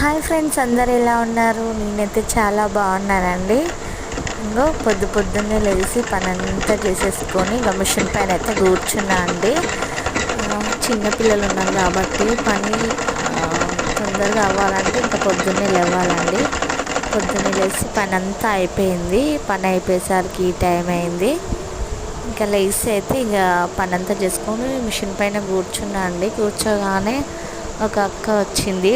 Hi friends, అందరు ఎలా ఉన్నారు? నేనైతే చాలా బాగున్నానండి. ఇంకో పొద్దున్నే లేచి పనంతా చేసేసుకొని ఇంకా మిషన్ పైన అయితే కూర్చున్నా అండి. చిన్నపిల్లలు ఉన్నారు కాబట్టి పని తొందరగా అవ్వాలంటే ఇంకా పొద్దున్నే లేవాలండి. పొద్దున్నే లేచి పని అంతా అయిపోయింది. పని అయిపోయేసరికి ఈ టైం అయింది. ఇంకా లేచి అయితే ఇక పని అంతా చేసుకొని మిషన్ పైన కూర్చున్నా అండి. కూర్చోగానే ఒక అక్క వచ్చింది.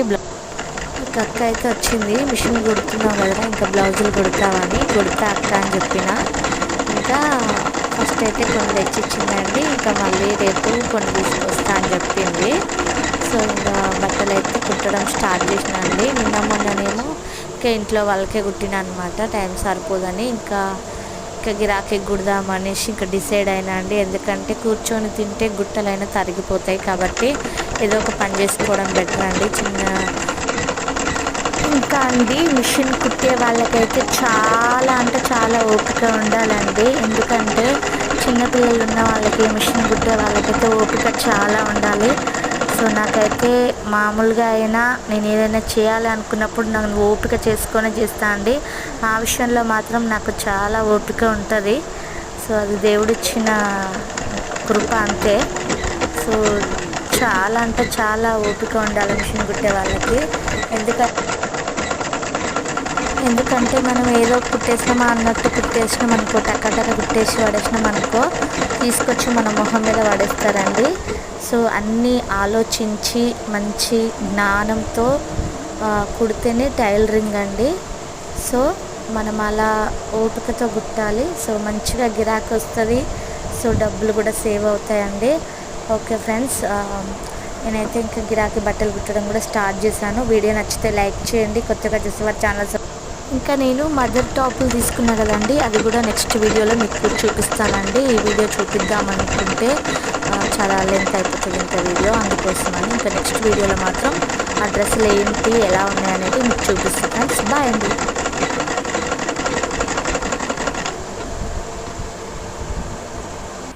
మిషన్ కుడుతున్నావు కదా, ఇంకా బ్లౌజులు కుడతావని. కుడతా అక్క అని చెప్పిన. ఇంకా ఫస్ట్ అయితే కొన్ని తెచ్చిచ్చిందండి. ఇంకా మళ్ళీ రేపు కొన్ని తీసుకొస్తా అని చెప్పింది. సో ఇంకా బట్టలు అయితే కుట్టడం స్టార్ట్ చేసిన అండి. మొన్ననేమో ఇంకా ఇంట్లో వాళ్ళకే కుట్టిన అనమాట. టైం సరిపోదని ఇంకా గిరాకీ కుడదామనేసి ఇంకా డిసైడ్ అయినా అండి. ఎందుకంటే కూర్చొని తింటే గుట్టలైనా తరిగిపోతాయి కాబట్టి ఏదో ఒక పని చేసుకోవడం బెటర్ అండి. ఇంకా అండి మిషన్ కుట్టే వాళ్ళకైతే చాలా అంటే చాలా ఓపిక ఉండాలండి. ఎందుకంటే చిన్నపిల్లలు ఉన్న వాళ్ళకి, మిషన్ కుట్టే వాళ్ళకైతే ఓపిక చాలా ఉండాలి. సో నాకైతే మామూలుగా అయినా నేను ఏదైనా చేయాలి అనుకున్నప్పుడు నాకు ఓపిక చేసుకొని చేస్తాను అండి. ఆ విషయంలో మాత్రం నాకు చాలా ఓపిక ఉంటుంది. సో అది దేవుడిచ్చిన కృప అంతే. సో చాలా అంటే చాలా ఓపిక ఉండాలి మిషన్ కుట్టే వాళ్ళకి. ఎందుకంటే మనం ఏదో కుట్టేసినామా అన్నట్టు కుట్టేసినాం అనుకో, టక్కటక్క కుట్టేసి పడేసినాం అనుకో, తీసుకొచ్చి మన మొహం మీద పడేస్తారండి. సో అన్నీ ఆలోచించి మంచి జ్ఞానంతో కుడితేనే టైలరింగ్ అండి. సో మనం అలా ఓపికతో కుట్టాలి. సో మంచిగా గిరాకీ వస్తుంది. సో డబ్బులు కూడా సేవ్ అవుతాయండి. ఓకే ఫ్రెండ్స్, నేనైతే ఇంకా గిరాకీ బట్టలు కుట్టడం కూడా స్టార్ట్ చేశాను. వీడియో నచ్చితే లైక్ చేయండి. కొత్తగా చూసేవారు ఛానల్. ఇంకా నేను మదర్ టాపులు తీసుకున్నా కదండి, అది కూడా నెక్స్ట్ వీడియోలో మీకు చూపిస్తానండి. ఈ వీడియో చూపిద్దామనుకుంటే చాలా లెంత్ అయిపోతుంది ఇంకా వీడియో, అందుకోసమని ఇంకా నెక్స్ట్ వీడియోలో మాత్రం ఆ డ్రెస్సులు ఏంటి ఎలా ఉన్నాయనేది మీకు చూపిస్తాను ఫ్రెండ్స్. బాయ్ అండి.